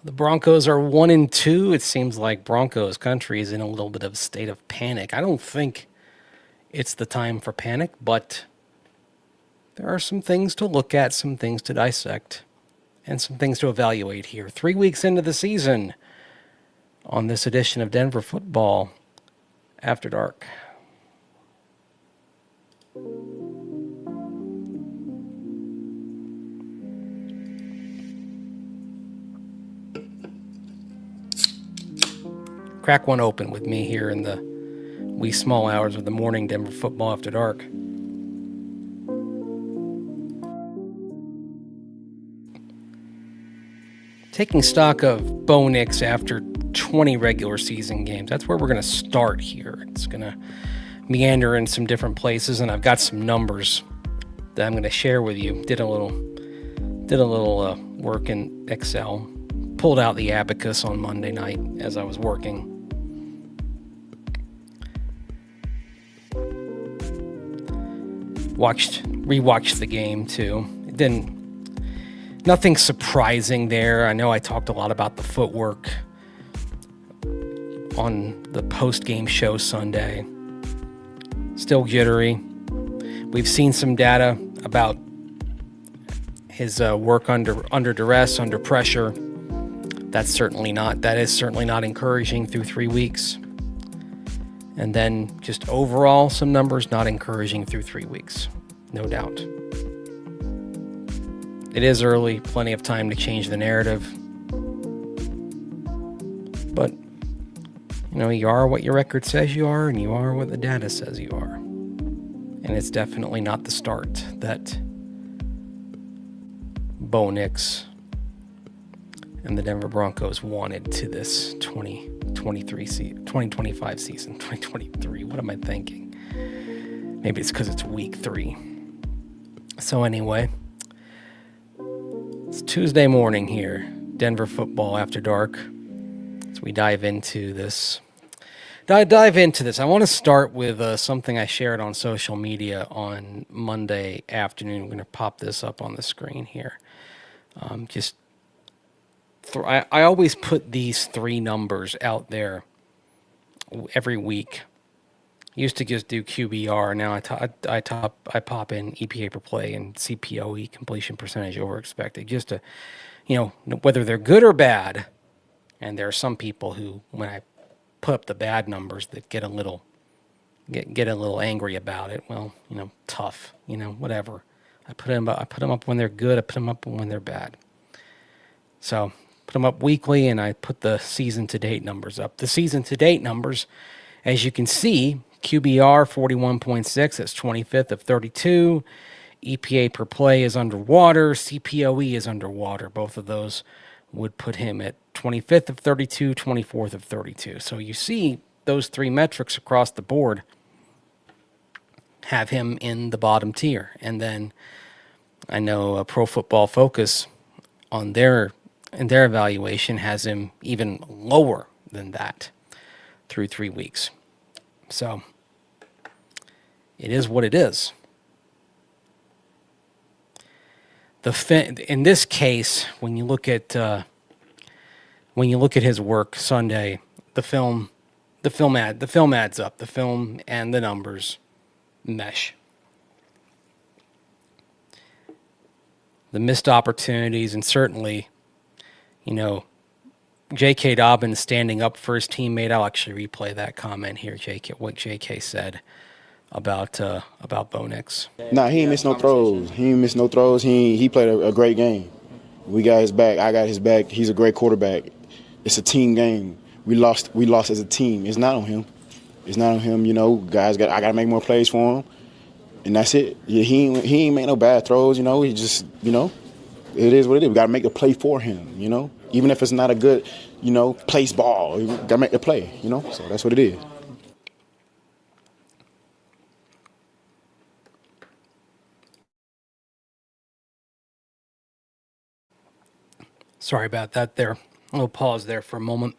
The Broncos are 1-2. It seems like Broncos country is in a little bit of a state of panic. I don't think it's the time for panic, but there are some things to look at, some things to dissect, and some things to evaluate here. 3 weeks into the season on this edition of Denver Football After Dark. Crack one open with me here in the wee small hours of the morning, Denver Football After Dark. Taking stock of Bo Nix after 20 regular season games. That's where we're going to start here. It's going to meander in some different places, and I've got some numbers that I'm going to share with you. Did a little work in Excel. Pulled out the abacus on Monday night as I was working. Rewatched the game too. Nothing surprising there. I know I talked a lot about the footwork on the post-game show Sunday. Still jittery. We've seen some data about his work under duress, under pressure. That is certainly not encouraging through 3 weeks. And then just overall, some numbers not encouraging through 3 weeks, no doubt. It is early, plenty of time to change the narrative. But, you are what your record says you are, and you are what the data says you are. And it's definitely not the start that Bo Nix and the Denver Broncos wanted to this 2025 season. 2023, what am I thinking? Maybe it's because it's week 3. So anyway, it's Tuesday morning here, Denver Football After Dark. As we dive into this. I want to start with something I shared on social media on Monday afternoon. I'm going to pop this up on the screen here. I always put these 3 numbers out there every week. Used to just do QBR. Now I pop in EPA per play and CPOE, completion percentage over expected, just to, whether they're good or bad. And there are some people who, when I put up the bad numbers, that get a little angry about it. Well, tough, whatever. I put them up when they're good. I put them up when they're bad. So put them up weekly, and I put the season-to-date numbers up. The season-to-date numbers, as you can see, QBR 41.6, that's 25th of 32. EPA per play is underwater. CPOE is underwater. Both of those would put him at 25th of 32, 24th of 32. So you see those 3 metrics across the board have him in the bottom tier. And then I know Pro Football Focus on their evaluation has him even lower than that through 3 weeks. So it is what it is. In this case, when you look at his work Sunday, the film adds up. The film and the numbers mesh. The missed opportunities, and certainly, J.K. Dobbins standing up for his teammate. I'll actually replay that comment here. What J.K. said about Bo Nix. Nah, he ain't missed no throws. He played a great game. We got his back. I got his back. He's a great quarterback. It's a team game. We lost as a team. It's not on him. Guys, I got to make more plays for him, and that's it. Yeah, he ain't make no bad throws. He just, it is what it is. We got to make a play for him. Even if it's not a good, place ball, we got to make the play. So that's what it is. Sorry about that there. A little pause there for a moment.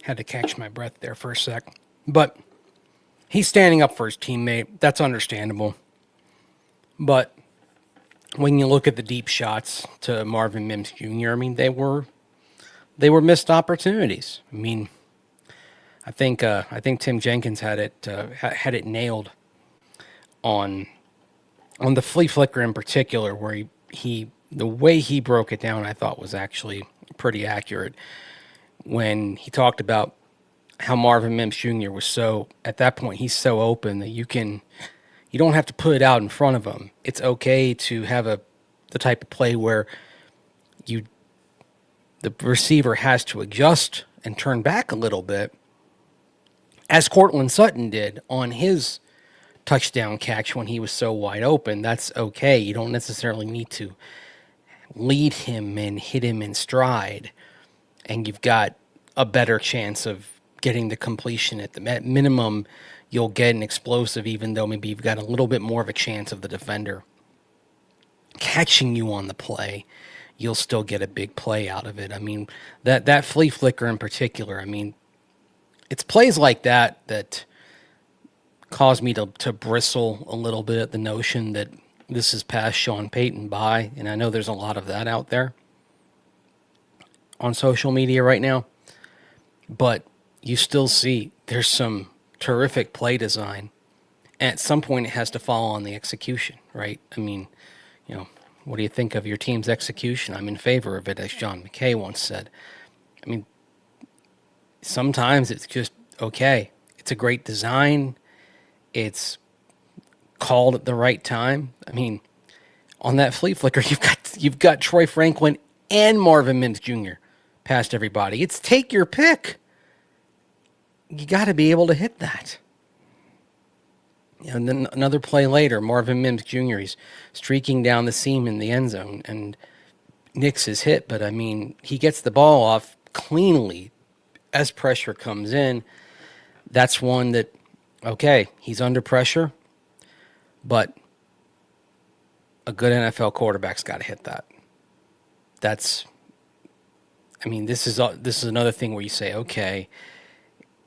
Had to catch my breath there for a sec. But he's standing up for his teammate. That's understandable. But when you look at the deep shots to Marvin Mims Jr., I mean, they were missed opportunities. I mean, I think Tim Jenkins had it nailed on the flea flicker in particular, where he the way he broke it down, I thought was actually pretty accurate when he talked about how Marvin Mims Jr. was so, at that point, he's so open that you don't have to put it out in front of him. It's okay to have the type of play where you the receiver has to adjust and turn back a little bit, as Cortland Sutton did on his touchdown catch when he was so wide open. That's okay. You don't necessarily need to lead him and hit him in stride, and you've got a better chance of getting the completion. At minimum, you'll get an explosive, even though maybe you've got a little bit more of a chance of the defender catching you on the play. You'll still get a big play out of it. I mean, that flea flicker in particular, I mean, it's plays like that cause me to bristle a little bit at the notion that this has passed Sean Payton by, and I know there's a lot of that out there on social media right now, but you still see there's some terrific play design. And at some point, it has to fall on the execution, right? I mean, what do you think of your team's execution? I'm in favor of it, as John McKay once said. I mean, sometimes it's just okay. It's a great design. It's called at the right time. I mean, on that flea flicker, you've got Troy Franklin and Marvin Mims Jr. past everybody. It's take your pick. You got to be able to hit that. And then another play later, Marvin Mims Jr., he's streaking down the seam in the end zone, and Nix is hit. But, I mean, he gets the ball off cleanly as pressure comes in. That's one that, okay, he's under pressure, but a good NFL quarterback's got to hit that. This is another thing where you say, okay,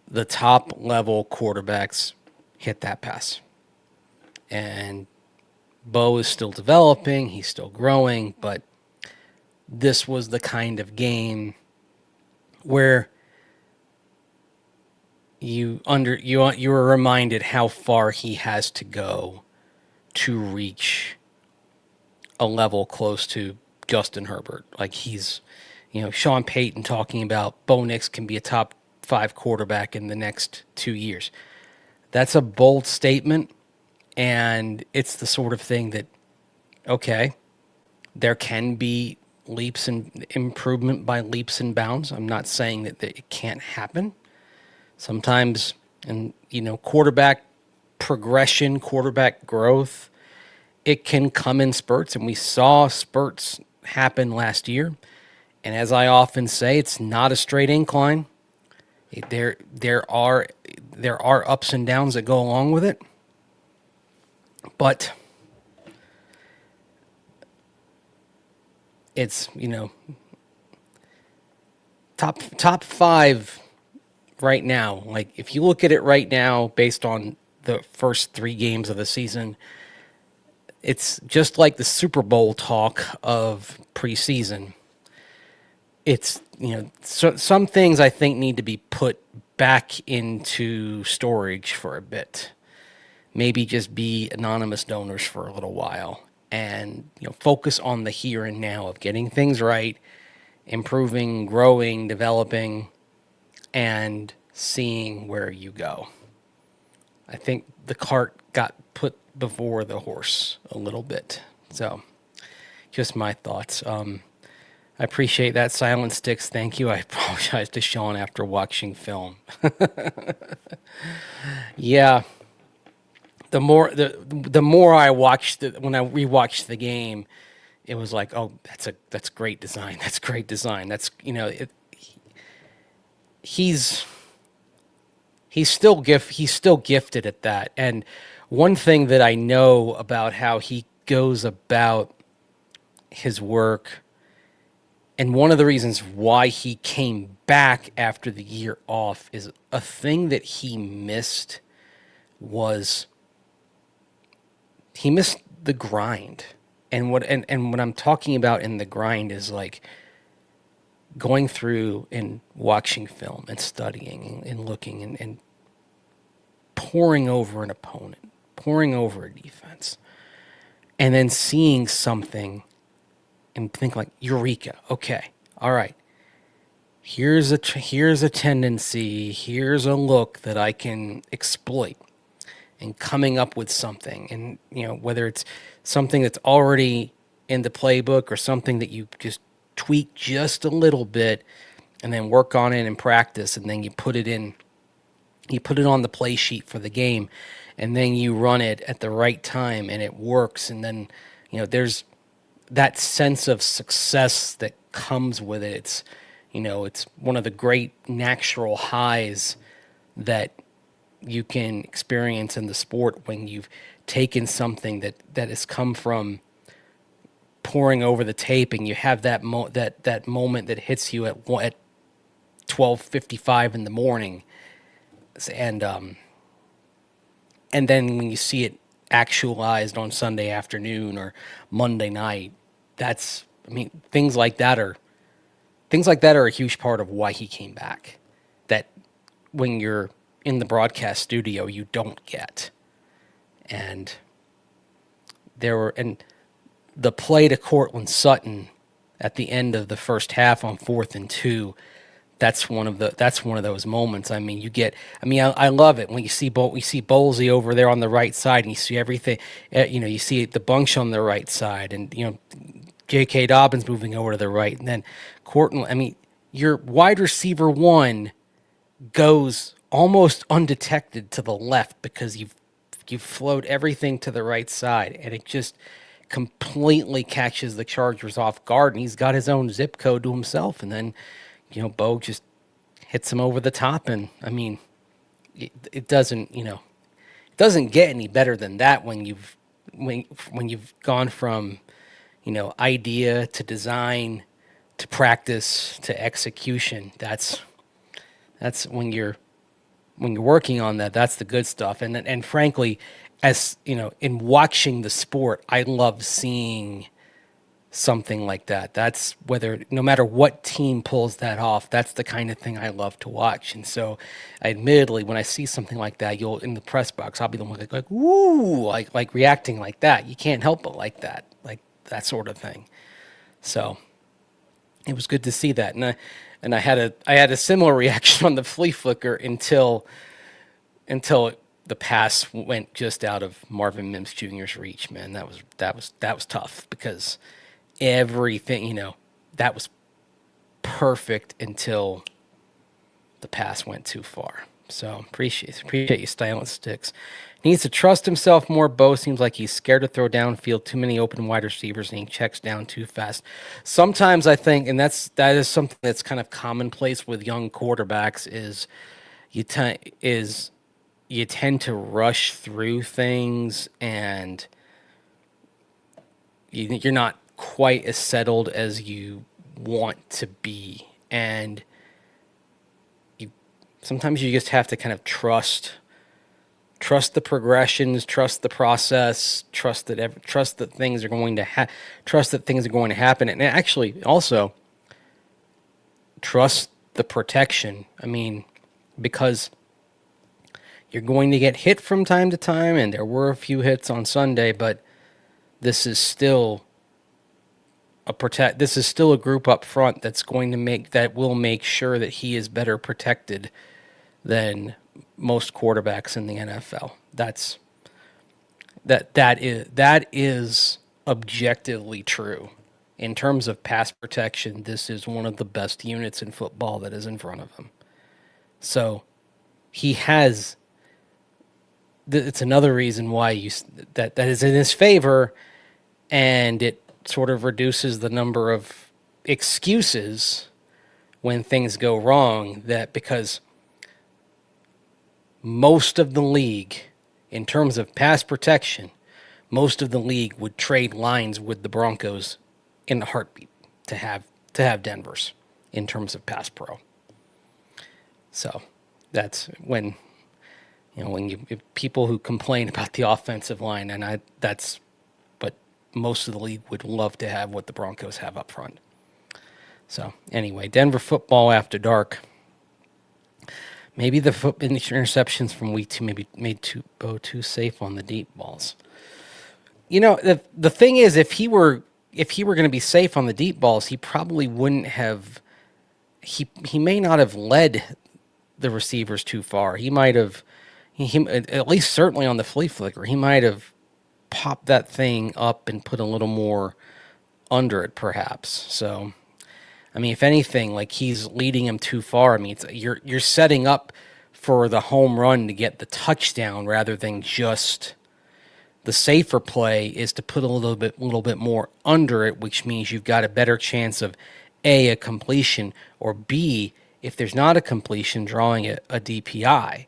the top level quarterbacks hit that pass. And Bo is still developing, he's still growing, but this was the kind of game where you were reminded how far he has to go to reach a level close to Justin Herbert. Like he's, Sean Payton talking about Bo Nix can be a top 5 quarterback in the next 2 years. That's a bold statement, and it's the sort of thing that, okay, there can be leaps and improvement by leaps and bounds. I'm not saying that it can't happen. Sometimes, and quarterback progression, quarterback growth, it can come in spurts, and we saw spurts happen last year. And as I often say, it's not a straight incline. There are ups and downs that go along with it, but it's top 5 right now. Like if you look at it right now, based on the first 3 games of the season, it's just like the Super Bowl talk of preseason. It's, so some things I think need to be put back into storage for a bit. Maybe just be anonymous donors for a little while and, focus on the here and now of getting things right, improving, growing, developing, and seeing where you go. I think the cart got put before the horse a little bit. So, just my thoughts. I appreciate that. Silent Sticks, thank you. I apologize to Sean after watching film. Yeah. The more I watched when I rewatched the game, it was like, oh, that's great design. That's great design. That's he's still gifted at that. And one thing that I know about how he goes about his work, and one of the reasons why he came back after the year off, is a thing that he missed was he missed the grind. And what I'm talking about in the grind is like going through and watching film and studying and looking and poring over an opponent, poring over a defense, and then seeing something and think like, eureka, okay, all right, here's a tendency, here's a look that I can exploit, and coming up with something. And whether it's something that's already in the playbook or something that you just tweak just a little bit and then work on it in practice, and then you put it on the play sheet for the game, and then you run it at the right time and it works. And then there's that sense of success that comes with it. It's one of the great natural highs that you can experience in the sport when you've taken something that has come from poring over the tape, and you have that moment that hits you at 12:55 in the morning, and then when you see it actualized on Sunday afternoon or Monday night, things like that are a huge part of why he came back. That when you're in the broadcast studio, you don't get. And the play to Cortland Sutton at the end of the first half on 4th and 2, that's one of those moments. I love it when you see Bolsey over there on the right side, and you see everything. You see the bunch on the right side, and J.K. Dobbins moving over to the right, and then Cortland. Your wide receiver one goes almost undetected to the left because you've flowed everything to the right side, and it just completely catches the Chargers off guard, and he's got his own zip code to himself. And then Bo just hits him over the top, and it doesn't get any better than that when you've gone from idea to design to practice to execution. That's when you're working on that. That's the good stuff. And frankly, as in watching the sport, I love seeing something like that. That's no matter what team pulls that off, that's the kind of thing I love to watch. And so, admittedly, when I see something like that, in the press box, I'll be the one like woo, like reacting like that. You can't help but like that sort of thing. So it was good to see that, and I had a similar reaction on the flea flicker until the pass went just out of Marvin Mims Jr.'s reach. Man, that was tough, because everything, that was perfect until the pass went too far. So appreciate you staying with Sticks. He needs to trust himself more. Bo seems like he's scared to throw downfield, too many open wide receivers, and he checks down too fast. Sometimes I think, and that is something that's kind of commonplace with young quarterbacks, is you tend to rush through things, and you're not quite as settled as you want to be. And sometimes you just have to kind of trust the progressions, trust the process, trust that things are going to happen, and actually also trust the protection. Because you're going to get hit from time to time, and there were a few hits on Sunday, but this is still a group up front that will make sure that he is better protected than most quarterbacks in the NFL. That is objectively true. In terms of pass protection, this is one of the best units in football that is in front of him. So he has. It's another reason why that is in his favor, and it sort of reduces the number of excuses when things go wrong. Because most of the league, in terms of pass protection, most of the league would trade lines with the Broncos in a heartbeat to have Denver's in terms of pass pro. So that's when people who complain about the offensive line, but most of the league would love to have what the Broncos have up front. So anyway, Denver football after dark. Maybe the interceptions from week 2 maybe made Bo too safe on the deep balls. You know, the thing is, if he were going to be safe on the deep balls, he probably wouldn't have. He may not have led the receivers too far. He might have, at least certainly on the flea flicker, he might have popped that thing up and put a little more under it, perhaps. So. I mean, if anything, like he's leading him too far. I mean, you're setting up for the home run to get the touchdown rather than just the safer play is to put a little bit more under it, which means you've got a better chance of a completion, or B, if there's not a completion, drawing a DPI.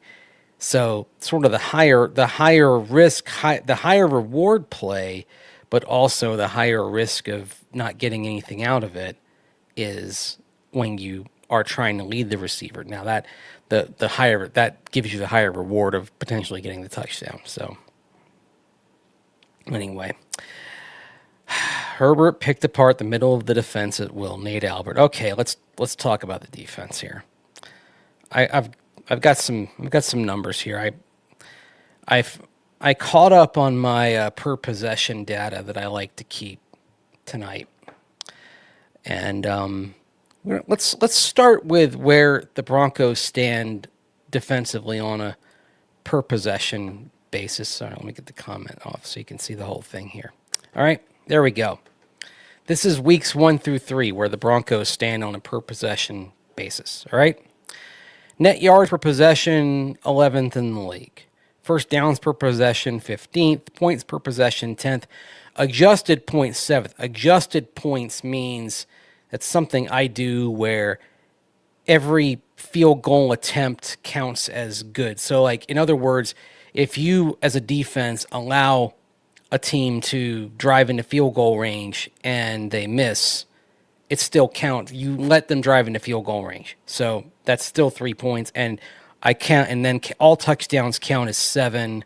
So sort of the higher risk, the higher reward play, but also the higher risk of not getting anything out of it is when you are trying to lead the receiver. Now that the higher, that gives you the higher reward of potentially getting the touchdown. So anyway, Herbert picked apart the middle of the defense at will. Nate Albert. Okay, let's talk about the defense here. I've got some numbers here. I caught up on my per possession data that I like to keep tonight. And let's start with where the Broncos stand defensively on a per possession basis. Sorry, let me get the comment off so you can see the whole thing here. All right, there we go. This is weeks 1 through 3 where the Broncos stand on a per possession basis. All right, net yards per possession 11th in the league. First downs per possession 15th. Points per possession 10th. Adjusted points 7th. Adjusted points means that's something I do where every field goal attempt counts as good. So, like, in other words, if you, as a defense, allow a team to drive into field goal range and they miss, it still counts. You let them drive into field goal range. So that's still 3 points. And I count, and then all touchdowns count as 7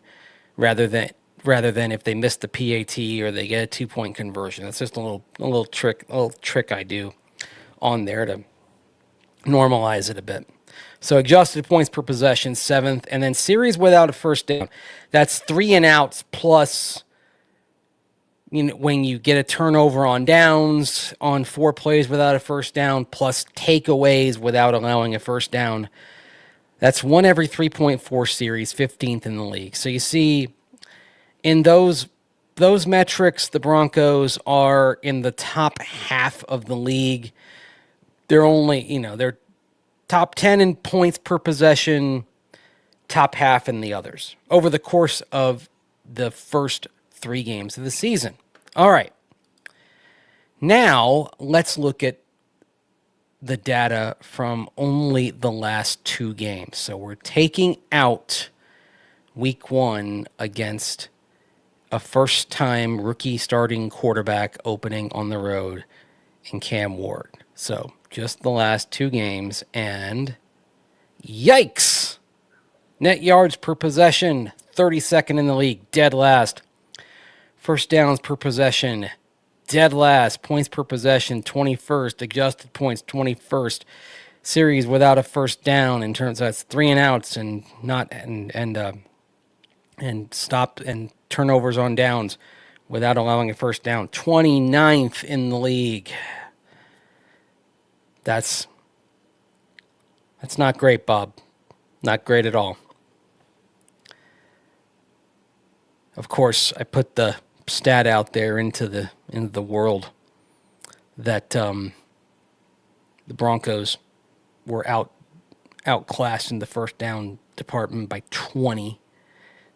rather than if they miss the PAT or they get a 2-point conversion. That's just a little trick I do on there to normalize it a bit. So adjusted points per possession 7th, and then series without a first down. That's 3 and outs plus, you know, when you get a turnover on downs on 4 plays without a first down, plus takeaways without allowing a first down. That's 1 every 3.4 series, 15th in the league. So you see, in those metrics, the Broncos are in the top half of the league. They're only, they're top 10 in points per possession, top half in the others over the course of the first 3 games of the season. All right. Now, let's look at the data from only the last 2 games. So we're taking out week 1 against a first-time rookie starting quarterback opening on the road in Cam Ward. So just the last 2 games, and yikes! Net yards per possession, 32nd in the league, dead last. First downs per possession, dead last. Points per possession, 21st. Adjusted points, 21st. Series without a first down in terms of that's 3 and outs and stop and turnovers on downs without allowing a first down. 29th in the league. That's not great, Bob. Not great at all. Of course, I put the stat out there into the world that the Broncos were outclassed in the first down department by 20.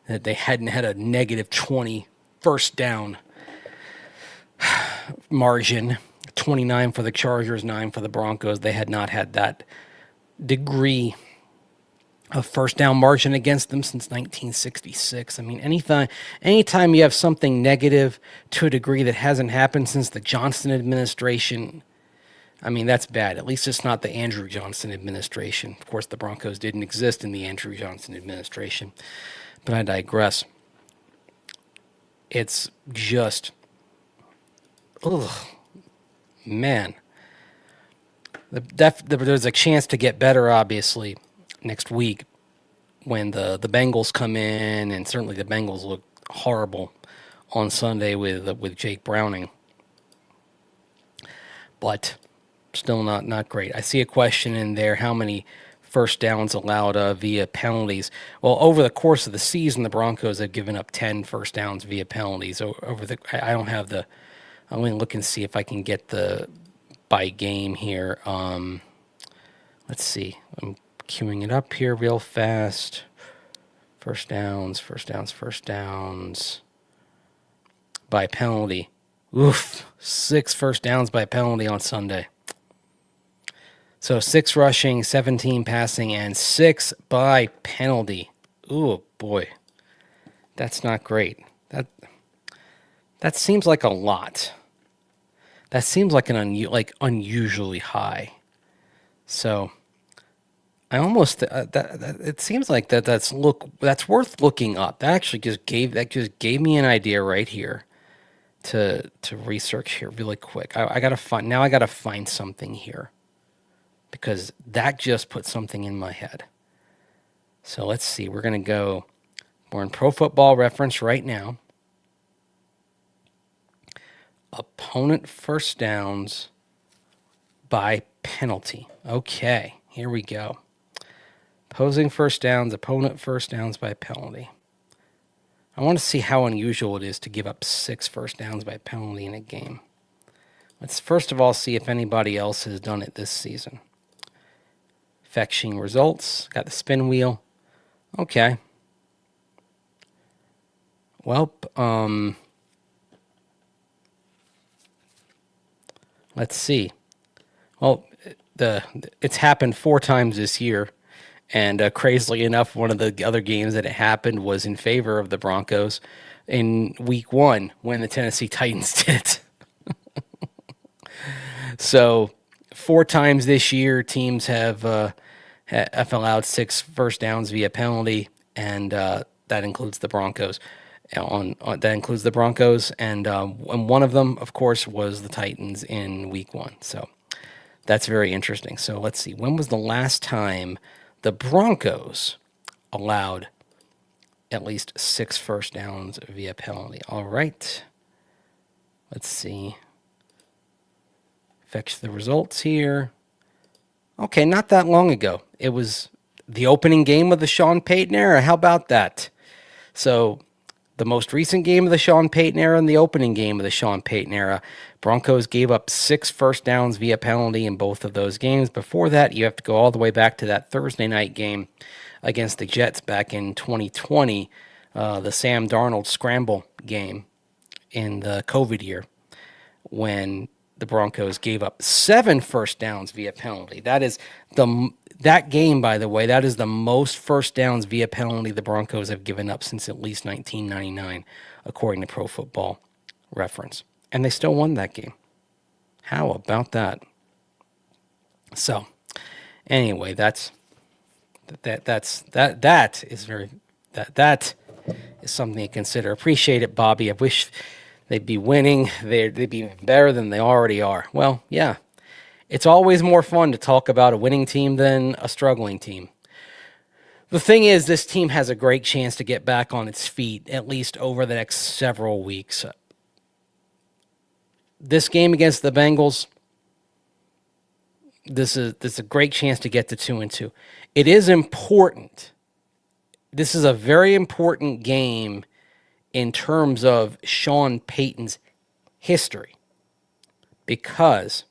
That they hadn't had a negative 20 first down margin. 29 for the Chargers, 9 for the Broncos. They had not had that degree of first down margin against them since 1966. I mean, anytime you have something negative to a degree that hasn't happened since the Johnson administration, I mean, that's bad. At least it's not the Andrew Johnson administration. Of course, the Broncos didn't exist in the Andrew Johnson administration. But I digress. It's just ugh, man. There's a chance to get better, obviously, next week when the Bengals come in, and certainly the Bengals look horrible on Sunday with Jake Browning. But still not great. I see a question in there: how many first downs allowed via penalties? Well, over the course of the season, the Broncos have given up 10 first downs via penalties. I don't have the. I'm going to look and see if I can get the by game here. Let's see. I'm queuing it up here real fast. First downs by penalty. Oof, 6 first downs by penalty on Sunday. So 6 rushing, 17 passing, and 6 by penalty. Ooh, boy. That's not great. That seems like a lot. That seems like an unusually high. So I almost it seems like that's worth looking up. That actually just gave me an idea right here to research here really quick. I gotta find something here because that just put something in my head. So let's see. We're in Pro Football Reference right now. Opponent first downs by penalty. Okay, here we go. Opposing first downs, opponent first downs by penalty. I want to see how unusual it is to give up 6 first downs by penalty in a game. Let's first of all see if anybody else has done it this season. Fetching results. Got the spin wheel. Okay. Well, let's see. Well, it's happened 4 times this year. And crazily enough, one of the other games that it happened was in favor of the Broncos in week 1 when the Tennessee Titans did it. So 4 times this year, teams have allowed 6 first downs via penalty, and that includes the Broncos. That includes the Broncos, and one of them, of course, was the Titans in week 1. So that's very interesting. So let's see. When was the last time the Broncos allowed at least 6 first downs via penalty? All right. Let's see. Fetch the results here. Okay, not that long ago. It was the opening game of the Sean Payton era. How about that? So the most recent game of the Sean Payton era and the opening game of the Sean Payton era, Broncos gave up 6 first downs via penalty in both of those games. Before that, you have to go all the way back to that Thursday night game against the Jets back in 2020, the Sam Darnold scramble game in the COVID year, when the Broncos gave up 7 first downs via penalty. That game, by the way, that is the most first downs via penalty the Broncos have given up since at least 1999, according to Pro Football Reference. And they still won that game. How about that? So, anyway, that is something to consider. Appreciate it, Bobby. I wish they'd be winning. They'd be better than they already are. Well, yeah. It's always more fun to talk about a winning team than a struggling team. The thing is, this team has a great chance to get back on its feet, at least over the next several weeks. This game against the Bengals, this is a great chance to get to 2-2. It is important. This is a very important game in terms of Sean Payton's history, because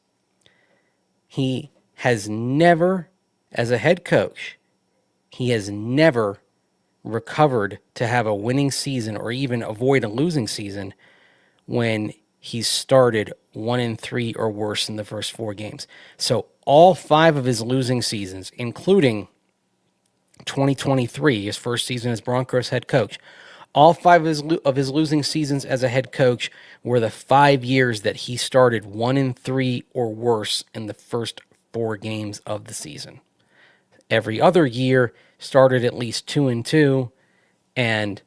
he has never, as a head coach, he has never recovered to have a winning season or even avoid a losing season when he's started 1-3 or worse in the first 4 games. So all 5 of his losing seasons, including 2023, his first season as Broncos head coach, all 5 of his losing seasons as a head coach were the 5 years that he started 1-3 or worse in the first 4 games of the season. Every other year started at least 2-2 and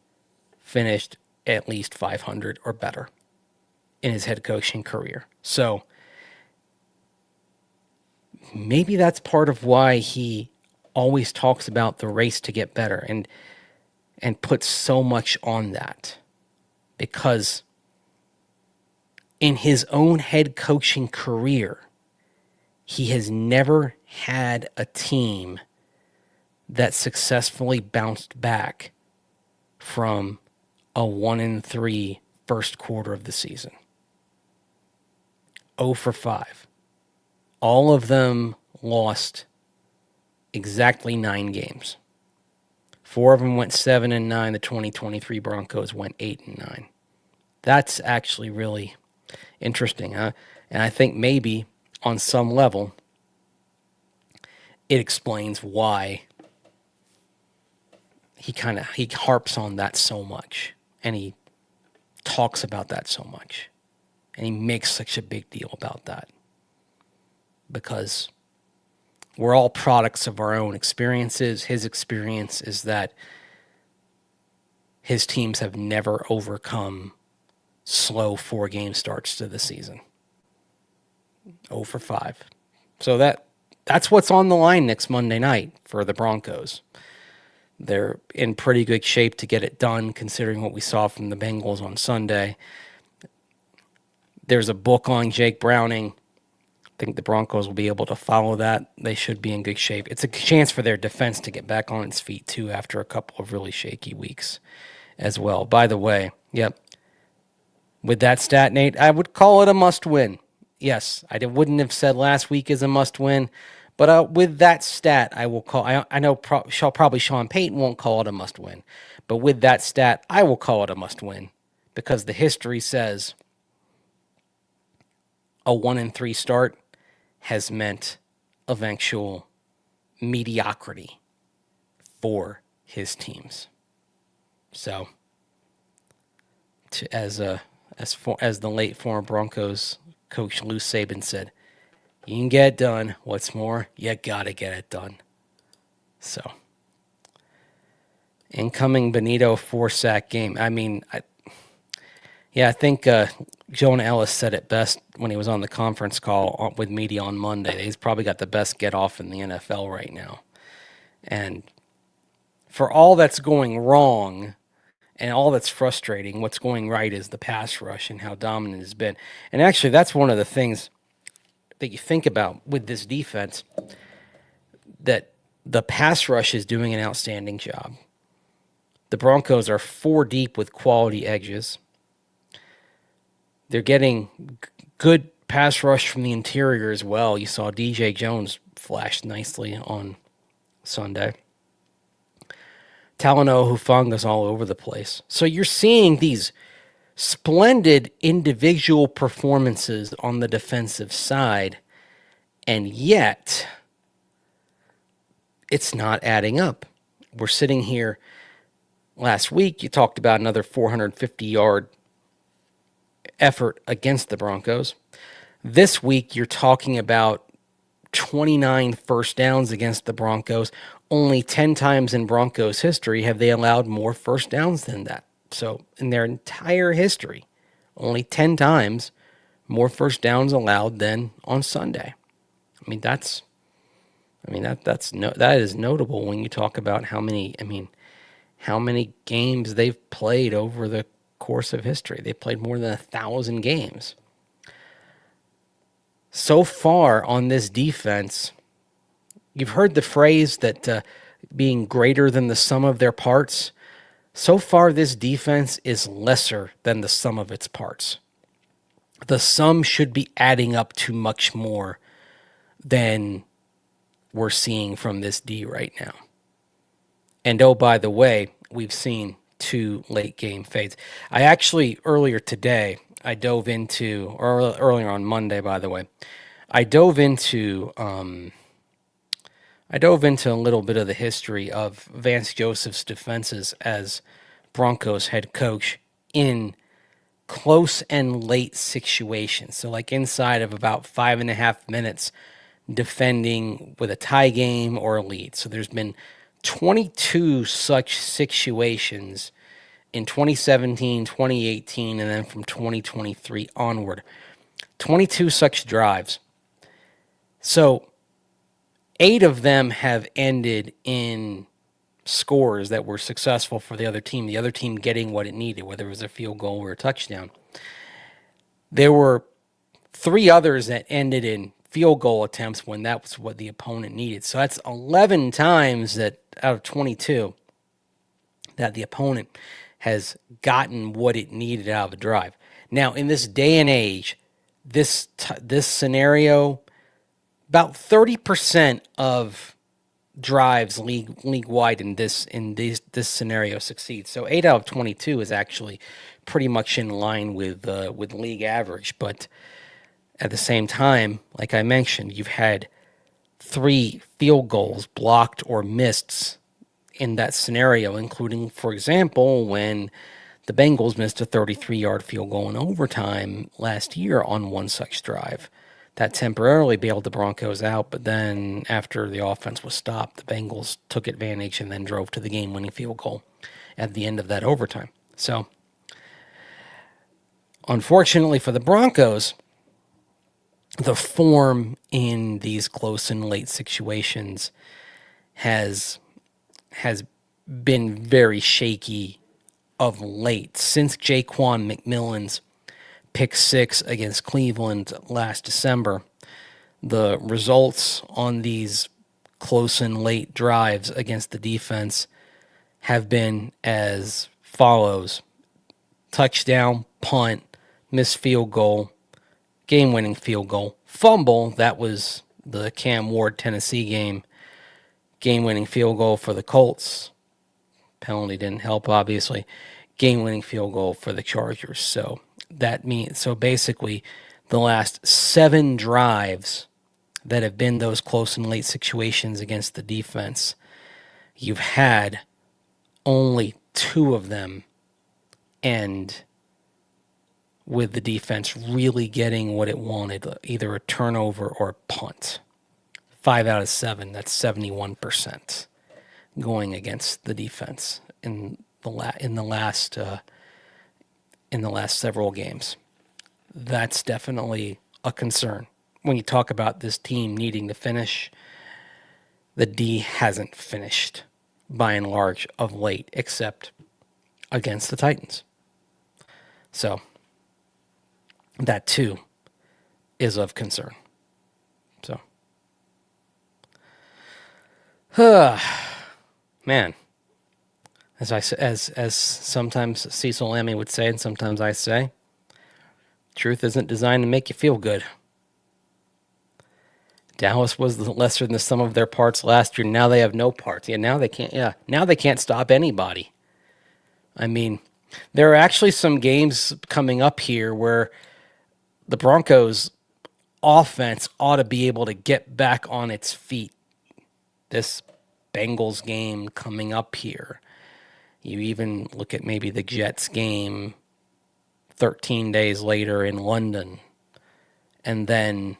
finished at least 500 or better in his head coaching career. So maybe that's part of why he always talks about the race to get better and puts so much on that. Because in his own head coaching career, he has never had a team that successfully bounced back from a 1-3 first quarter of the season. 0 for 5. All of them lost exactly 9 games. 4 of them went 7-9. The 2023 Broncos went 8-9. That's actually really interesting, huh? And I think maybe on some level, it explains why he harps on that so much, and he talks about that so much, and he makes such a big deal about that, because we're all products of our own experiences. His experience is that his teams have never overcome slow 4-game starts to the season. 0 for 5. So that's what's on the line next Monday night for the Broncos. They're in pretty good shape to get it done, considering what we saw from the Bengals on Sunday. There's a book on Jake Browning. I think the Broncos will be able to follow that. They should be in good shape. It's a chance for their defense to get back on its feet, too, after a couple of really shaky weeks as well. By the way, yep, with that stat, Nate, I would call it a must-win. Yes, I wouldn't have said last week is a must-win, but with that stat, I will call. I know probably Sean Payton won't call it a must-win, but with that stat, I will call it a must-win, because the history says a 1-3 start has meant eventual mediocrity for his teams. So, as the late former Broncos coach Lou Saban said, you can get it done. What's more, you gotta get it done. So, incoming Benito 4-sack game. I mean, I think Jonah Ellis said it best when he was on the conference call with media on Monday. He's probably got the best get-off in the NFL right now. And for all that's going wrong and all that's frustrating, what's going right is the pass rush and how dominant it's been. And actually, that's one of the things that you think about with this defense, that the pass rush is doing an outstanding job. The Broncos are 4 deep with quality edges. They're getting good pass rush from the interior as well. You saw DJ Jones flash nicely on Sunday. Talanoa Hufanga's all over the place. So you're seeing these splendid individual performances on the defensive side, and yet it's not adding up. We're sitting here last week, you talked about another 450-yard effort against the Broncos. This week, you're talking about 29 first downs against the Broncos. Only 10 times in Broncos history have they allowed more first downs than that. So in their entire history, only 10 times more first downs allowed than on Sunday. That is notable when you talk about how many games they've played over the course of history. They played more than 1,000 games. So far on this defense, you've heard the phrase that being greater than the sum of their parts. So far, this defense is lesser than the sum of its parts. The sum should be adding up to much more than we're seeing from this D right now. And oh, by the way, we've seen 2 late game fades. I actually, earlier today, earlier on Monday, by the way, I dove into a little bit of the history of Vance Joseph's defenses as Broncos head coach in close and late situations. So like inside of about 5.5 minutes defending with a tie game or a lead. So there's been 22 such situations in 2017, 2018, and then from 2023 onward. 22 such drives. So 8 of them have ended in scores that were successful for the other team getting what it needed, whether it was a field goal or a touchdown. There were 3 others that ended in field goal attempts when that was what the opponent needed. So that's 11 times that out of 22 that the opponent has gotten what it needed out of a drive. Now, in this day and age, this scenario, about 30% of drives league wide in this scenario succeed. So 8 out of 22 is actually pretty much in line with league average. But at the same time, like I mentioned, you've had 3 field goals blocked or missed in that scenario, including, for example, when the Bengals missed a 33-yard field goal in overtime last year on one such drive. That temporarily bailed the Broncos out, but then after the offense was stopped, the Bengals took advantage and then drove to the game-winning field goal at the end of that overtime. So, unfortunately for the Broncos, the form in these close and late situations has been very shaky of late. Since Jaquan McMillan's pick 6 against Cleveland last December, the results on these close and late drives against the defense have been as follows: touchdown, punt, missed field goal, game-winning field goal, fumble. That was the Cam Ward Tennessee game. Game-winning field goal for the Colts. Penalty didn't help, obviously. Game-winning field goal for the Chargers. So basically, the last 7 drives that have been those close and late situations against the defense, you've had only 2 of them end with the defense really getting what it wanted, either a turnover or a punt. 5 out of 7, that's 71% going against the defense in the last several games. That's definitely a concern. When you talk about this team needing to finish, the D hasn't finished by and large of late, except against the Titans. So that too is of concern. So, man, as sometimes Cecil Lammey would say, and sometimes I say, truth isn't designed to make you feel good. Dallas was the lesser than the sum of their parts last year. Now they have no parts. Now they can't stop anybody. I mean, there are actually some games coming up here where the Broncos offense ought to be able to get back on its feet. This Bengals game coming up here. You even look at maybe the Jets game 13 days later in London. And then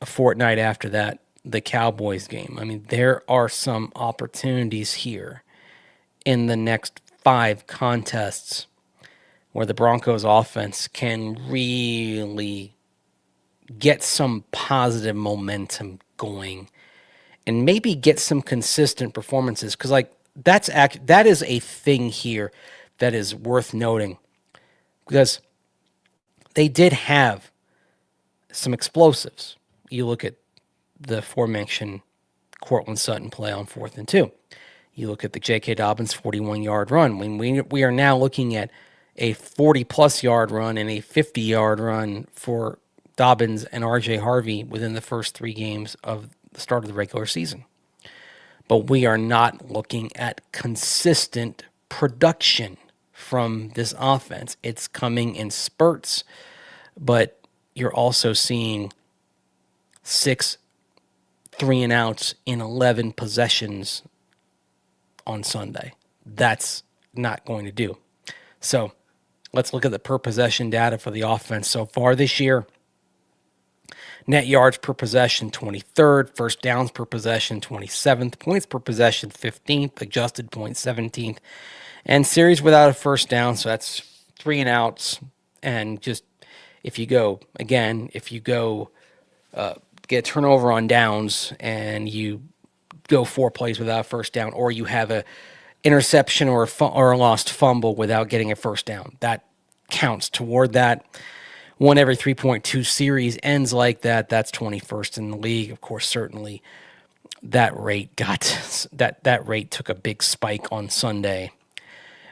a fortnight after that, the Cowboys game. I mean, there are some opportunities here in the next 5 contests where the Broncos offense can really get some positive momentum going and maybe get some consistent performances. Because that is a thing here that is worth noting, because they did have some explosives. You look at the aforementioned Cortland Sutton play on 4th and 2. You look at the J.K. Dobbins 41-yard run. When we are now looking at a 40-plus yard run and a 50-yard run for Dobbins and R.J. Harvey within the first 3 games of the start of the regular season. But we are not looking at consistent production from this offense. It's coming in spurts, but you're also seeing 6 3-and-outs in 11 possessions on Sunday. That's not going to do. So let's look at the per possession data for the offense so far this year. Net yards per possession, 23rd. First downs per possession, 27th. Points per possession, 15th. Adjusted points, 17th. And series without a first down, so that's 3 and outs. And just if you go get a turnover on downs and you go 4 plays without a first down, or you have a interception or a lost fumble without getting a first down, that counts toward that. 1 every 3.2 series ends like that. That's 21st in the league. Of course, certainly that rate took a big spike on Sunday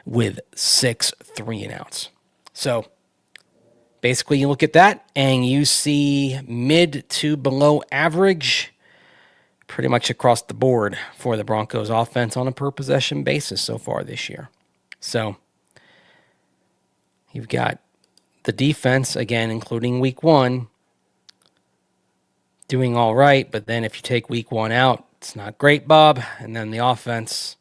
with 6 3 and outs. So basically, you look at that and you see mid to below average pretty much across the board for the Broncos offense on a per possession basis so far this year. So you've got the defense, again, including week 1, doing all right. But then if you take week 1 out, it's not great, Bob. And then the offense,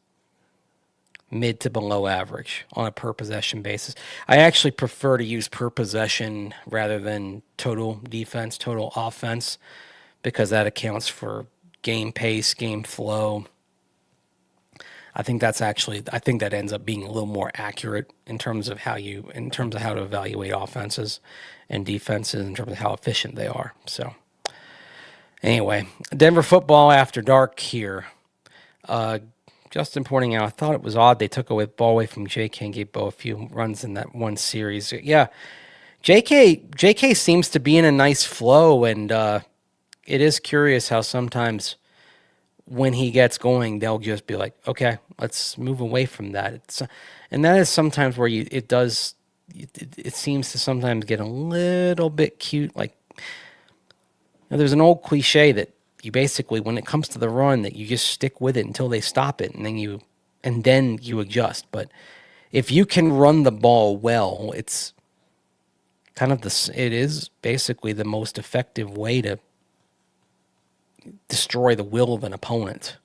mid to below average on a per possession basis. I actually prefer to use per possession rather than total defense, total offense, because that accounts for game pace, game flow. I think that ends up being a little more accurate in terms of how to evaluate offenses and defenses, in terms of how efficient they are. So anyway, Denver football after dark here. Justin pointing out, I thought it was odd they took away the ball away from JK and gave Bo a few runs in that one series. Yeah, JK seems to be in a nice flow, and it is curious how sometimes when he gets going, they'll just be like, okay, let's move away from that. And that is sometimes where it seems to sometimes get a little bit cute. Like, there's an old cliche that you basically, when it comes to the run, that you just stick with it until they stop it, and then you adjust. But if you can run the ball well, it is basically the most effective way to destroy the will of an opponent.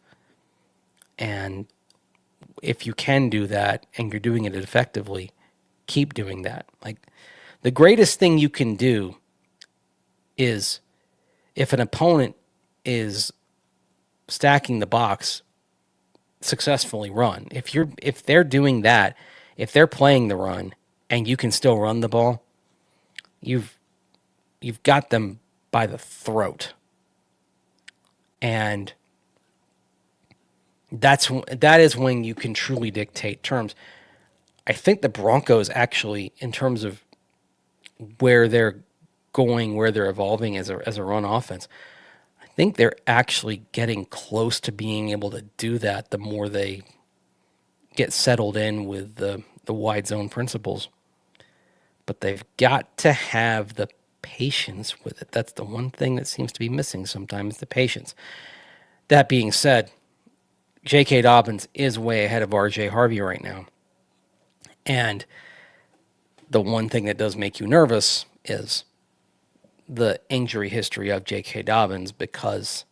And if you can do that and you're doing it effectively, keep doing that. Like, the greatest thing you can do is, if an opponent is stacking the box, successfully run. If they're doing that, if they're playing the run and you can still run the ball, you've got them by the throat. And that is when you can truly dictate terms. I think the Broncos actually, in terms of where they're going, where they're evolving as a run offense, I think they're actually getting close to being able to do that the more they get settled in with the wide zone principles. But they've got to have the patience with it. That's the one thing that seems to be missing sometimes, the patience. That being said, J.K. Dobbins is way ahead of R.J. Harvey right now. And the one thing that does make you nervous is the injury history of J.K. Dobbins, because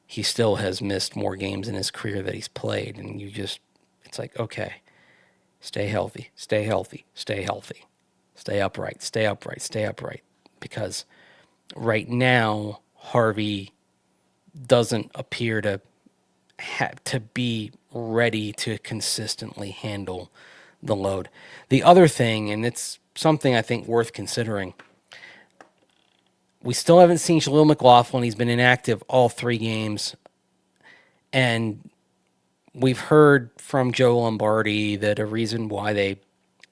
he still has missed more games in his career that he's played. And it's like, okay, stay healthy, stay healthy, stay healthy, stay upright, stay upright, stay upright. Because right now, Harvey doesn't appear to have to be ready to consistently handle the load. The other thing, and it's something I think worth considering, we still haven't seen Jaleel McLaughlin. He's been inactive all 3 games. And we've heard from Joe Lombardi that a reason why they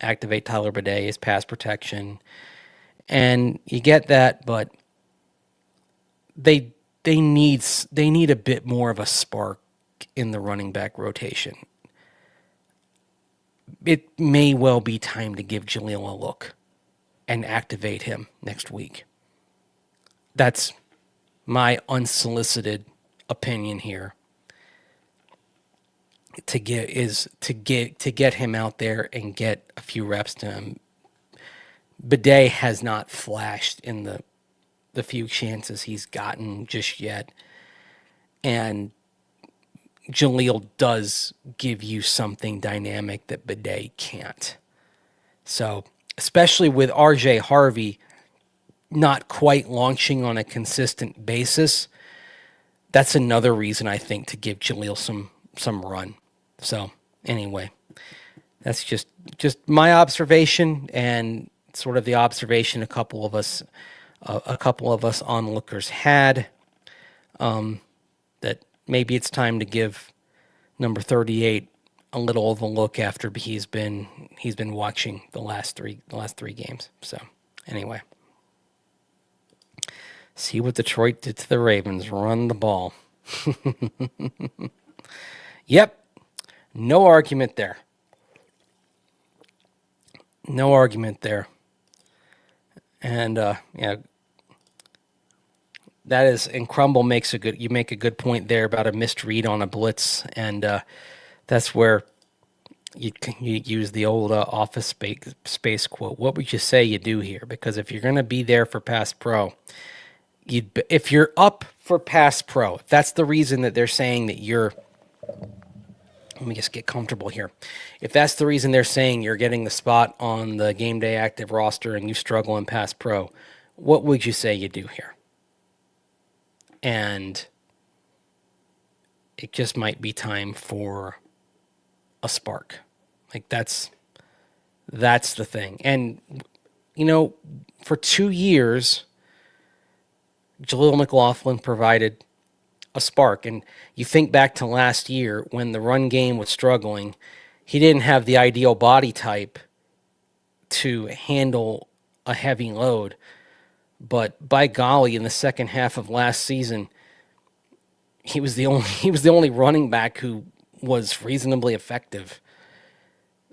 activate Tyler Bidet is pass protection. And you get that, but they need a bit more of a spark in the running back rotation. It may well be time to give Jaleel a look and activate him next week. That's my unsolicited opinion here. To get him out there and get a few reps to him. Bidet has not flashed in the few chances he's gotten just yet. And Jaleel does give you something dynamic that Bidet can't. So, especially with R.J. Harvey not quite launching on a consistent basis, that's another reason I think to give Jaleel some run. So, anyway, That's just my observation and sort of the observation a couple of us onlookers had, that maybe it's time to give number 38 a little of a look after he's been watching the last three games. So anyway, see what Detroit did to the Ravens. Run the ball. Yep, no argument there. No argument there. And yeah, that is. And Crumble makes you make a good point there about a missed read on a blitz, and that's where you use the old Office Space quote. What would you say you do here? Because if you're going to be there for pass pro, if you're up for pass pro, if that's the reason that they're saying that you're. Let me just get comfortable here. If that's the reason they're saying you're getting the spot on the game day active roster and you struggle in pass pro, what would you say you do here? And it just might be time for a spark. Like that's the thing. And for 2 years, Jaleel McLaughlin provided a spark. And you think back to last year when the run game was struggling, he didn't have the ideal body type to handle a heavy load. But by golly, in the second half of last season, he was the only running back who was reasonably effective.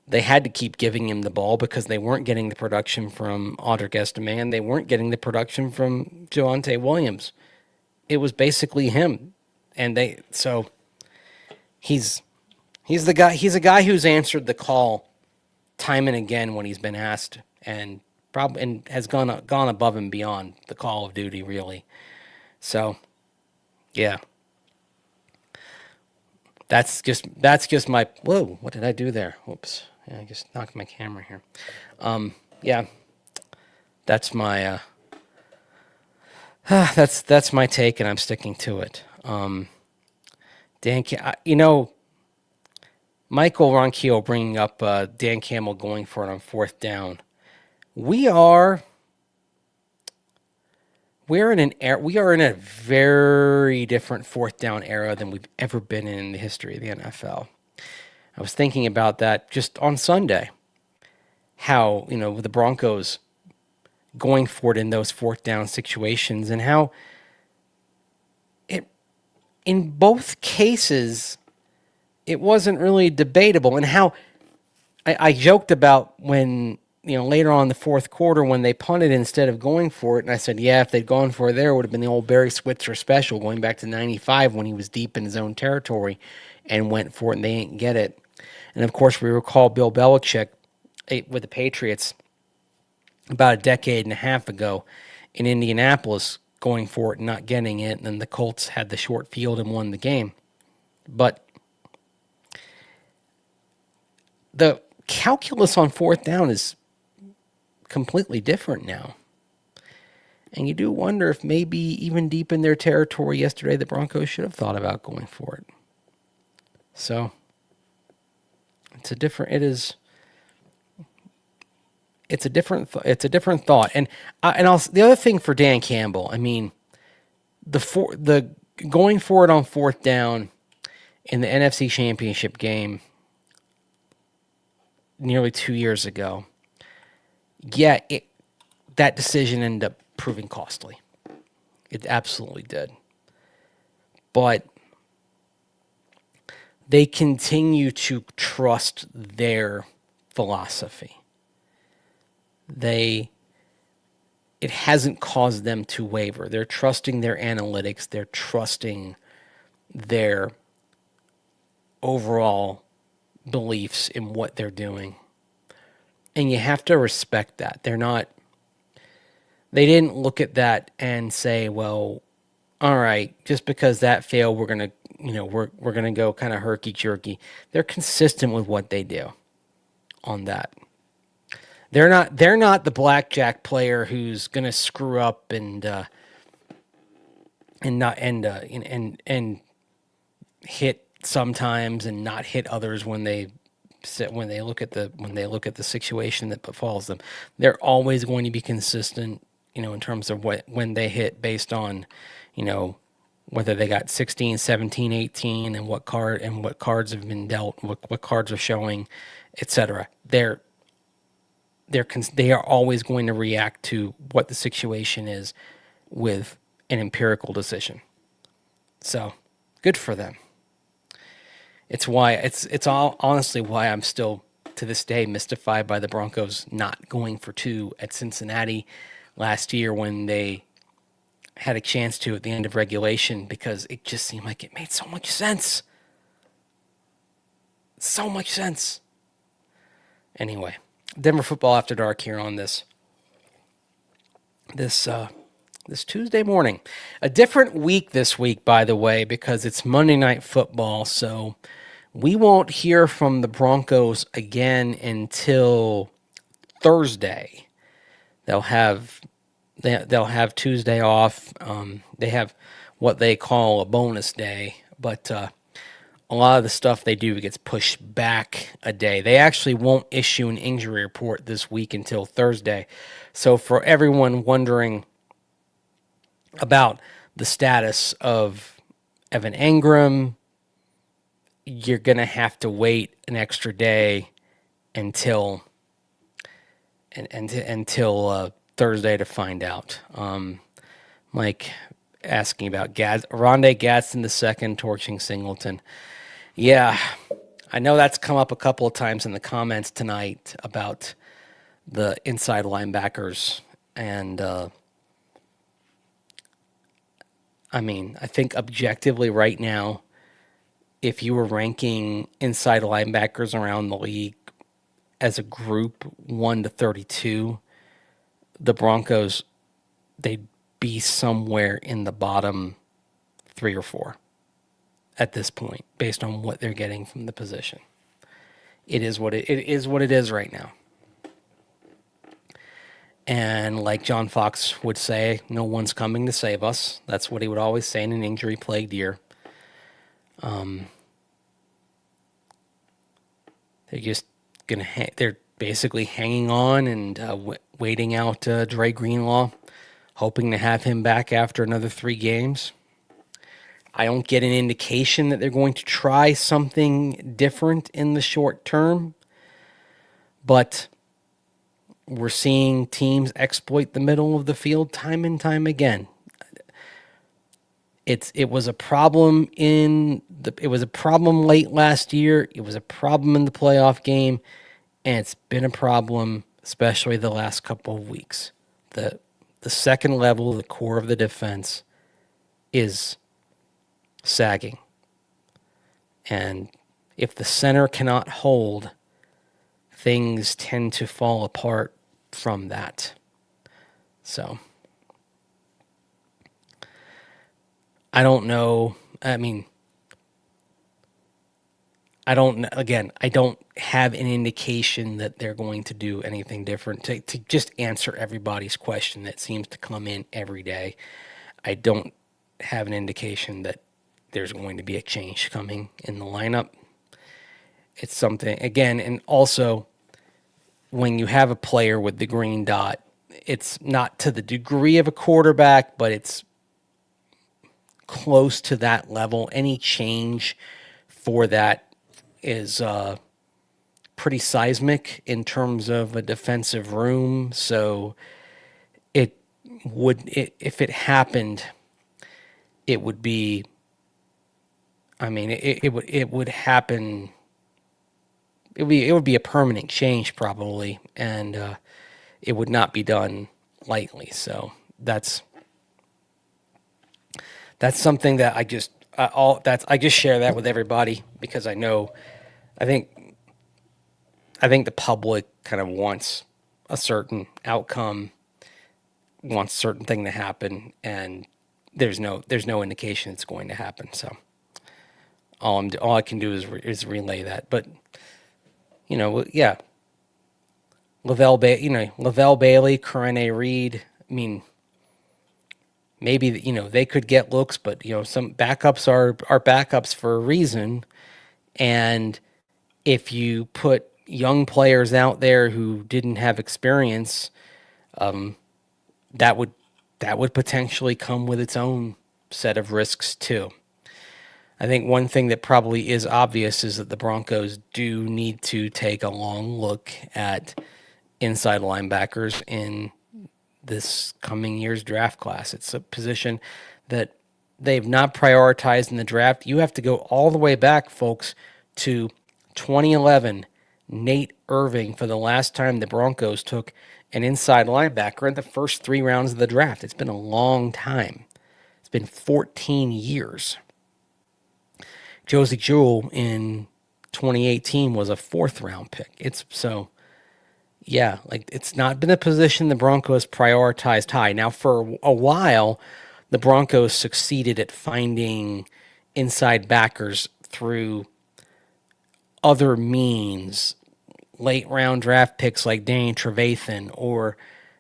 They had to keep giving him the ball because they weren't getting the production from Audric Estime. They weren't getting the production from Javonte Williams. It was basically him, and he's the guy. He's a guy who's answered the call time and again when he's been asked, and has gone above and beyond the call of duty, really. So, yeah, that's just my. Whoa! What did I do there? Whoops! Yeah, I just knocked my camera here. Yeah, that's my. That's my take, and I'm sticking to it. Michael Ronquillo bringing up Dan Campbell going for it on fourth down. We are in a very different fourth down era than we've ever been in the history of the NFL. I was thinking about that just on Sunday. How, with the Broncos going for it in those fourth down situations, and how in both cases it wasn't really debatable, and how I joked about when, later on in the fourth quarter when they punted instead of going for it, and I said, yeah, if they'd gone for it there, it would have been the old Barry Switzer special going back to 95 when he was deep in his own territory and went for it and they didn't get it. And of course, we recall Bill Belichick with the Patriots about a decade and a half ago in Indianapolis going for it and not getting it, and then the Colts had the short field and won the game. But the calculus on fourth down is completely different now. And you do wonder if maybe even deep in their territory yesterday, the Broncos should have thought about going for it. So it's a different thought. And the other thing for Dan Campbell, I mean, the going for it on fourth down in the NFC Championship game nearly 2 years ago, yeah, that decision ended up proving costly. It absolutely did. But they continue to trust their philosophy. It hasn't caused them to waver. They're trusting their analytics. They're trusting their overall beliefs in what they're doing. And you have to respect that. They didn't look at that and say, well, all right, just because that failed, we're going to go kind of herky-jerky. They're consistent with what they do on that. They're not the blackjack player who's going to screw up and hit sometimes and not hit others when they when they look at the situation that befalls them, they're always going to be consistent, in terms of when they hit based on, whether they got 16, 17, 18, and what cards have been dealt, what cards are showing, etc. They are always going to react to what the situation is with an empirical decision. So, good for them. It's all honestly why I'm still to this day mystified by the Broncos not going for two at Cincinnati last year when they had a chance to at the end of regulation, because it just seemed like it made so much sense. So much sense. Anyway, Denver Football After Dark here on this Tuesday morning. A different week this week, by the way, because it's Monday Night Football, so we won't hear from the Broncos again until Thursday. They'll have Tuesday off. They have what they call a bonus day, but a lot of the stuff they do gets pushed back a day. They actually won't issue an injury report this week until Thursday. So for everyone wondering about the status of Evan Engram, you're going to have to wait an extra day until Thursday to find out. Mike asking about Rondé Gadsden II torching Singleton. Yeah, I know that's come up a couple of times in the comments tonight about the inside linebackers. And, I think objectively right now, if you were ranking inside linebackers around the league as a group 1 to 32, the Broncos, they'd be somewhere in the bottom 3 or 4 at this point, based on what they're getting from the position. It is what it is right now. And like John Fox would say, no one's coming to save us. That's what he would always say in an injury-plagued year. They're basically hanging on and waiting out Dre Greenlaw, hoping to have him back after another 3 games. I don't get an indication that they're going to try something different in the short term, but we're seeing teams exploit the middle of the field time and time again. It was a problem late last year. It was a problem in the playoff game, and it's been a problem especially the last couple of weeks. The second level, the core of the defense, is sagging. And if the center cannot hold, things tend to fall apart from that. So, I don't know. I don't have an indication that they're going to do anything different. To just answer everybody's question that seems to come in every day, I don't have an indication that there's going to be a change coming in the lineup. It's something, again, and also when you have a player with the green dot, it's not to the degree of a quarterback, but it's close to that level. Any change for that is pretty seismic in terms of a defensive room. So if it happened, it would be, it would happen. It would be a permanent change probably, and it would not be done lightly. So that's something that I just share that with everybody, because I think the public kind of wants a certain outcome, wants a certain thing to happen, and there's no indication it's going to happen. So all I can do is relay that. But yeah, Lavelle Bailey, Karene Reed. Maybe they could get looks, but some backups are backups for a reason, and if you put young players out there who didn't have experience, that would potentially come with its own set of risks too. I think one thing that probably is obvious is that the Broncos do need to take a long look at inside linebackers in this coming year's draft class. It's a position that they've not prioritized in the draft. You have to go all the way back, folks, to 2011. Nate Irving, for the last time the Broncos took an inside linebacker in the first 3 rounds of the draft. It's been a long time. It's been 14 years. Josie Jewell in 2018 was a 4th round pick. It's not been a position the Broncos prioritized high. Now, for a while, the Broncos succeeded at finding inside backers through other means, late round draft picks like Danny Trevathan, or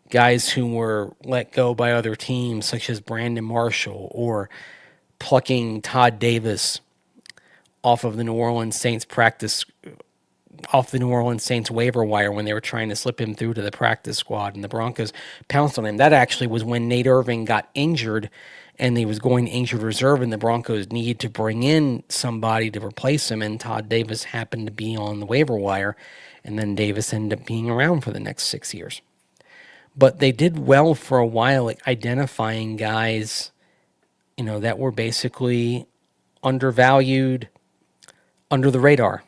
guys who were let go by other teams such as Brandon Marshall, or plucking Todd Davis off the New Orleans Saints waiver wire when they were trying to slip him through to the practice squad, and the Broncos pounced on him. That actually was when Nate Irving got injured and he was going to injured reserve, and the Broncos needed to bring in somebody to replace him, and Todd Davis happened to be on the waiver wire, and then Davis ended up being around for the next 6 years. But they did well for a while at identifying guys, that were basically undervalued, under the radar.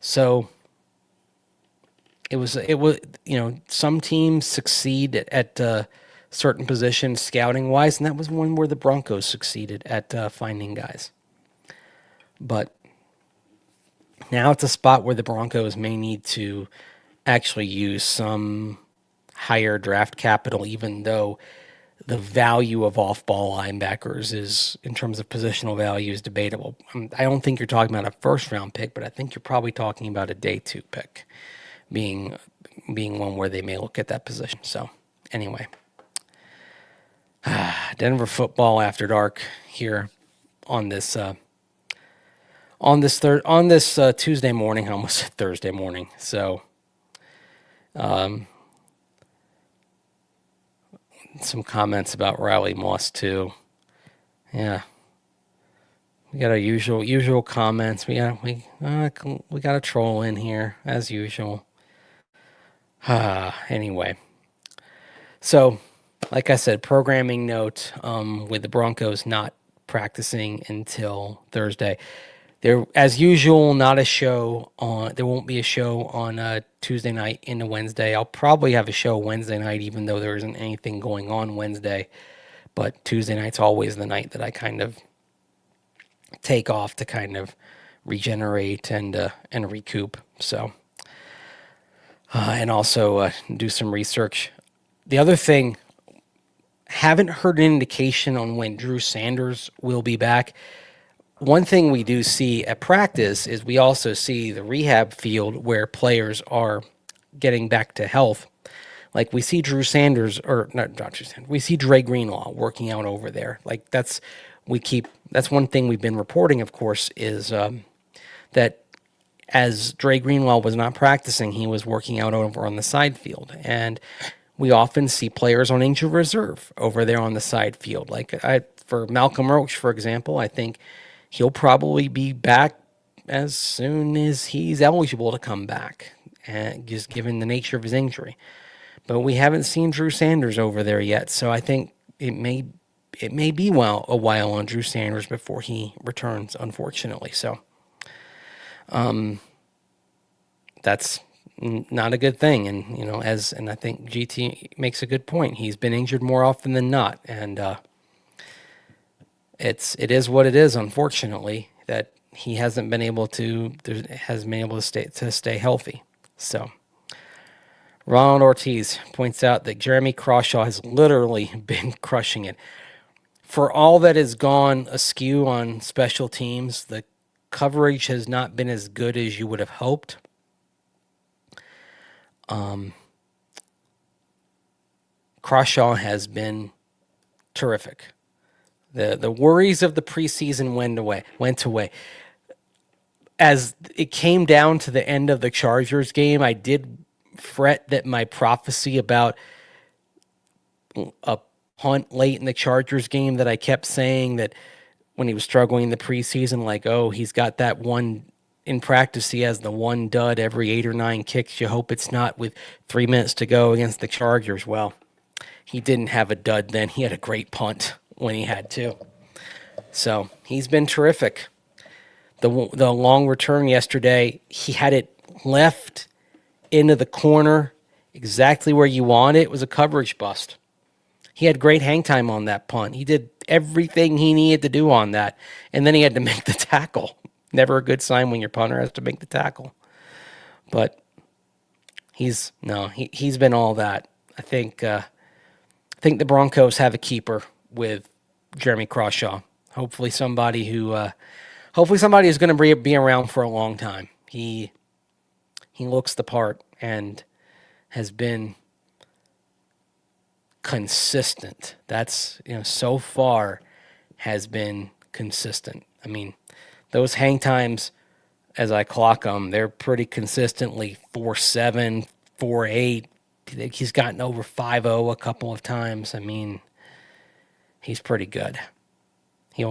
So it was some teams succeed at certain positions scouting wise, and that was one where the Broncos succeeded at finding guys. But now it's a spot where the Broncos may need to actually use some higher draft capital, even though the value of off-ball linebackers is, in terms of positional value, is debatable. I don't think you're talking about a first-round pick, but I think you're probably talking about a day 2 pick being one where they may look at that position. So, anyway, Denver football after dark here on this Tuesday morning. I almost said Thursday morning. So, some comments about Riley Moss too. Yeah, we got our usual comments. We got a troll in here as usual. Anyway, so like I said, programming note with the Broncos not practicing until Thursday. There, as usual, not a show on. There won't be a show on Tuesday night into Wednesday. I'll probably have a show Wednesday night, even though there isn't anything going on Wednesday. But Tuesday night's always the night that I kind of take off to kind of regenerate and recoup. So, and also do some research. The other thing, haven't heard an indication on when Drew Sanders will be back. One thing we do see at practice is we also see the rehab field where players are getting back to health. Like we see Drew Sanders, or not Drew Sanders, we see Dre Greenlaw working out over there. Like that's one thing we've been reporting, of course, is that as Dre Greenlaw was not practicing, he was working out over on the side field. And we often see players on injured reserve over there on the side field. For Malcolm Roach, for example, I think he'll probably be back as soon as he's eligible to come back, just given the nature of his injury. But we haven't seen Drew Sanders over there yet, so I think it may be a while on Drew Sanders before he returns, unfortunately. So, that's not a good thing, and I think GT makes a good point. He's been injured more often than not, and it is what it is, unfortunately, that he hasn't been able to stay healthy. So Ronald Ortiz points out that Jeremy Crawshaw has literally been crushing it. For all that has gone askew on special teams, the coverage has not been as good as you would have hoped. Crawshaw has been terrific. The worries of the preseason went away. as it came down to the end of the Chargers game, I did fret that my prophecy about a punt late in the Chargers game that I kept saying that when he was struggling in the preseason, like, oh, he's got that one in practice. He has the one dud every 8 or 9 kicks. You hope it's not with 3 minutes to go against the Chargers. Well, he didn't have a dud then. He had a great punt when he had to. So he's been terrific. The long return yesterday, he had it left into the corner exactly where you want it. It was a coverage bust. He had great hang time on that punt. He did everything he needed to do on that. And then he had to make the tackle. Never a good sign when your punter has to make the tackle. But he's been all that. I think the Broncos have a keeper with Jeremy Crawshaw. Hopefully somebody is going to be around for a long time. He looks the part and has been consistent. That's, so far has been consistent. I mean, those hang times, as I clock them, they're pretty consistently 4.7, 4.8. He's gotten over 5.0 a couple of times. I mean, he's pretty good. So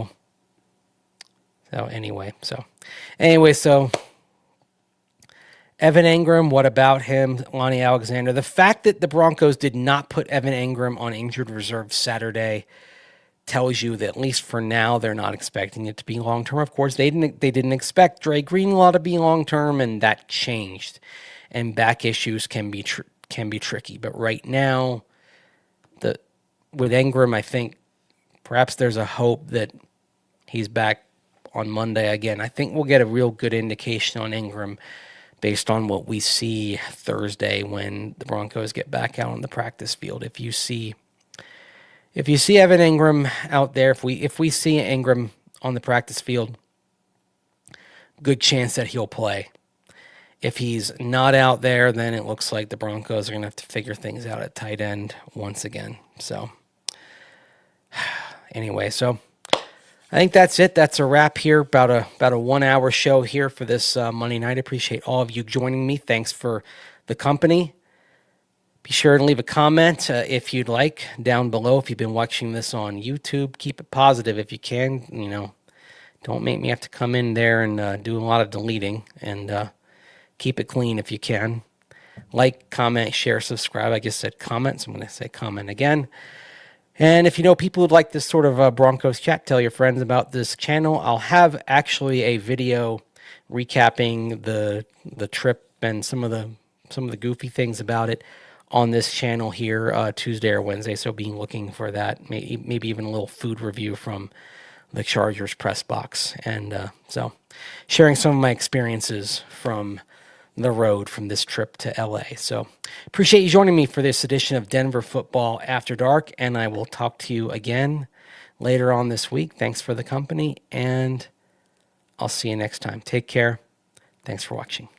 Evan Engram, what about him? Lonnie Alexander. The fact that the Broncos did not put Evan Engram on injured reserve Saturday tells you that at least for now they're not expecting it to be long term. Of course, they didn't expect Dre Greenlaw to be long term, and that changed. And back issues can be tricky. But right now, with Engram, I think perhaps there's a hope that he's back on Monday again. I think we'll get a real good indication on Engram based on what we see Thursday when the Broncos get back out on the practice field. If you see Evan Engram out there, if we see Engram on the practice field, good chance that he'll play. If he's not out there, then it looks like the Broncos are going to have to figure things out at tight end once again. So anyway, so I think that's it. That's a wrap here. About a 1 hour show here for this Monday night. I appreciate all of you joining me. Thanks for the company. Be sure to leave a comment if you'd like down below. If you've been watching this on YouTube, keep it positive if you can. Don't make me have to come in there and do a lot of deleting, and keep it clean if you can. Like, comment, share, subscribe. I just said comment, so I'm going to say comment again. And if you know people who'd like this sort of Broncos chat, tell your friends about this channel. I'll have actually a video recapping the trip and some of the goofy things about it on this channel here Tuesday or Wednesday. So be looking for that. Maybe even a little food review from the Chargers press box. And so sharing some of my experiences from the road from this trip to LA. So appreciate you joining me for this edition of Denver Football After Dark, and I will talk to you again later on this week. Thanks for the company, and I'll see you next time. Take care. Thanks for watching.